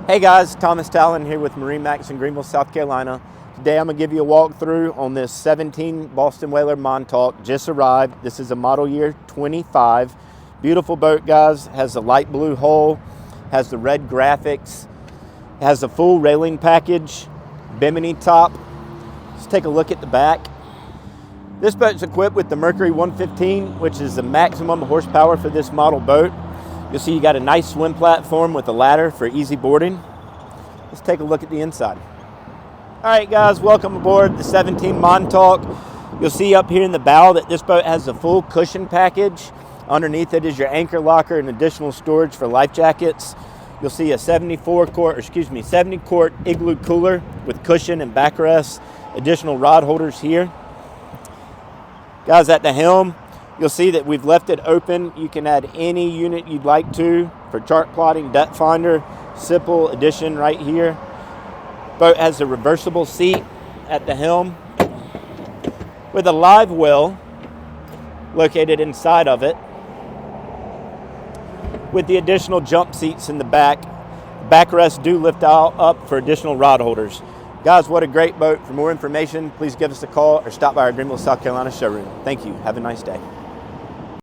Hey guys, Thomas Talon here with MarineMax in Greenville, South Carolina. Today I'm going to give you a walkthrough on this 17 Boston Whaler Montauk. Just arrived. This is a model year 25. Beautiful boat, guys. Has the light blue hull, has the red graphics, has a full railing package, bimini top. Let's take a look at the back. This boat's equipped with the MERCURY 115, which is the maximum horsepower for this model boat. You'll see you got a nice swim platform with a ladder for easy boarding. Let's take a look at the inside. All right, guys, welcome aboard the 17 Montauk. You'll see up here in the bow that this boat has a full cushion package. Underneath it is your anchor locker and additional storage for life jackets. You'll see a 70 quart igloo cooler with cushion and backrest. Additional rod holders here. Guys, at the helm, you'll see that we've left it open. You can add any unit you'd like to for chart plotting, depth finder, simple addition right here. Boat has a reversible seat at the helm with a live well located inside of it with the additional jump seats in the back. Backrests do lift out up for additional rod holders. Guys, what a great boat. For more information, please give us a call or stop by our Greenville, South Carolina showroom. Thank you. Have a nice day.